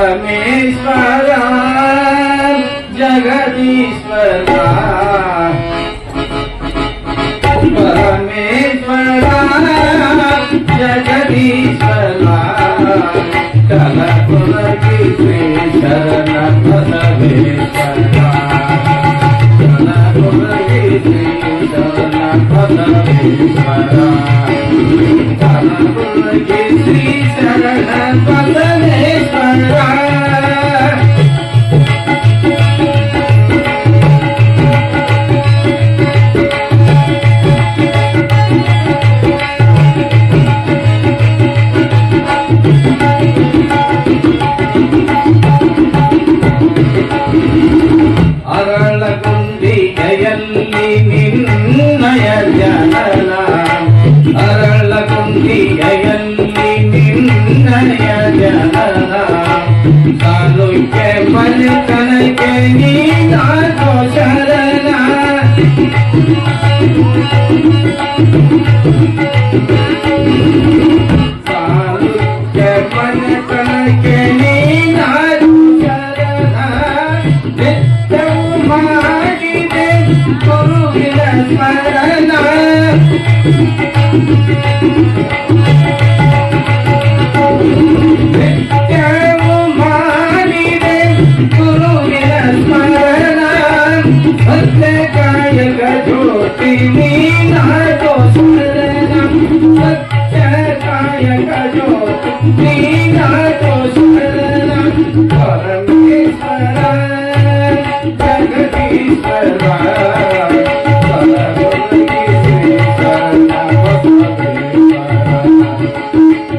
परमेश्वरा जगदीश्वरा परमेश्वरा जगदीश्वरा कलपुर की श्री शरण बसवेश्वरा कलपुर की श्री शरण बसवेश्वरा कलपुर की श्री शरण बसवेश्वरा ಅರಳಗುಂದಿಗೆಯಲ್ಲಿ ನಿನ್ನಯ ಜನನ ಅರಳಗುಂದಿಗೆಯಲ್ಲಿ ನಿನ್ನಯ ಜನನ ಸಾಲುಕ್ಕೆ ಮನೆತನಕ್ಕೆ ನೀನಾದೋ ಶರಣ ಸಾಲುಕ್ಕೆ ಮನೆತನಕ್ಕೆ ನೀನಾದೋ ಶರಣ ನಿತ್ಯವೂ ಮಾಡಿದೆ ಗುರುವಿನ ಸ್ಮರಣ ನಿತ್ಯವೂ ಮಾಡಿದೆ ಗುರುವಿನ ಸ್ಮರಣ ಸತ್ಯ ಕಾಯಕ ಜ್ಯೋತಿ ನೀನಾದೋ ಶರಣ ಸತ್ಯ ಕಾಯಕ ಜ್ಯೋತಿ ನೀನಾದೋ ಶರಣ ಪರಮೇಶ್ವರ जगदीश्वरा कलपुर की श्री शरण बसवेश्वरा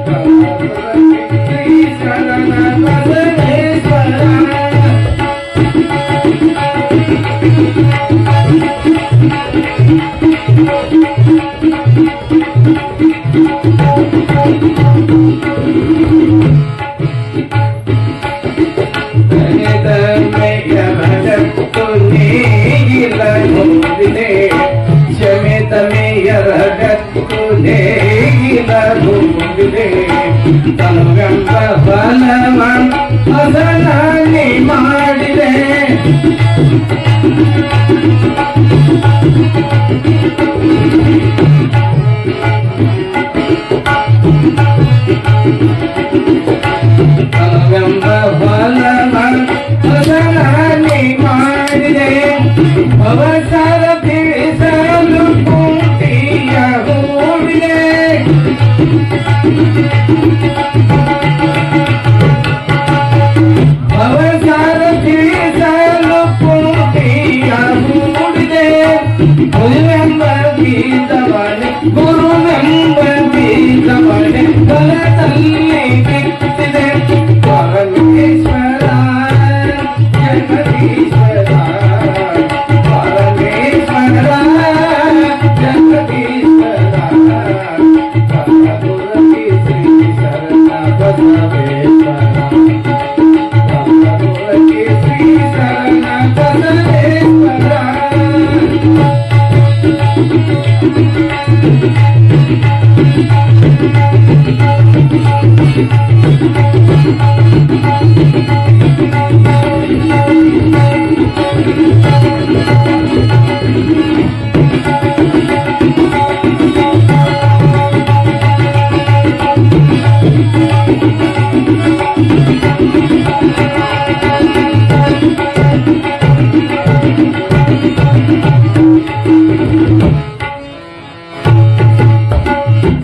कलपुर की श्री शरण बसवेश्वरा ಶಮಿತ ಮೇಯರ ಗತ್ತು ನೇಗಿಲ ಭೂಮಿದೆ ತನುವೆಂಬ ಫಲವ ಅದನಾಗಿ ಮಾಡಿದೆ ತನುವೆಂಬ ಫಲವ ಅದನಾಗಿ ಮಾಡಿದೆ ಅವಸರ ತಿಳಿಸಲು ಪೂರ್ತಿಯ ಹೂವಿದೆ ಅವಸರ ತಿಳಿಸಲು ಪೂರ್ತಿಯ ಹೂವಿದೆ ಗುರುವೆಂಬ ಬೀಜವನೆ ಗುರುವೆಂಬ ಬೀಜವನೆ ಹೊಲದಲ್ಲಿ ಬಿತ್ತಿದೆ ಪರಮೇಶ್ವರ ಜಗದೀಶ್ವರ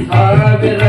ಸಾವಿರ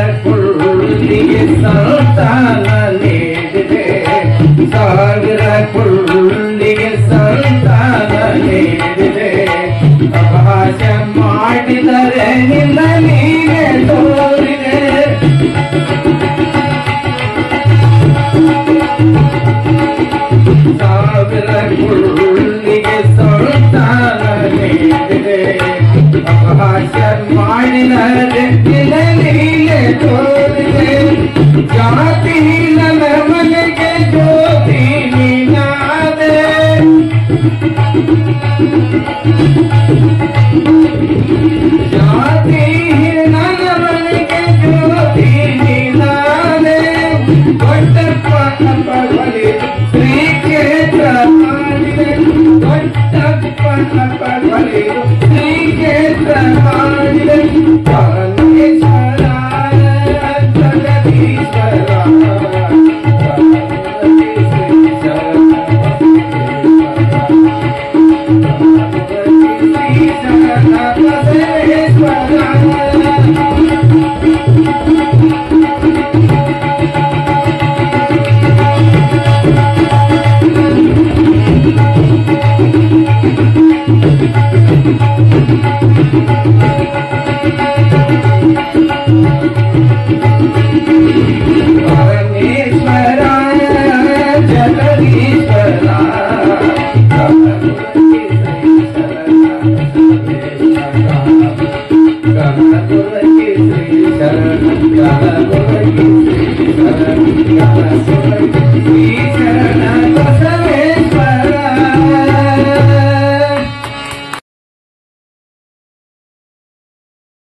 ಗುರಗೆ ಶ್ರೀ ಶರಣ ಗಾನ ಗುರಗೆ ಶ್ರೀ ಶರಣ ಗಾನ ಗುರಗೆ ಶ್ರೀ ಶರಣ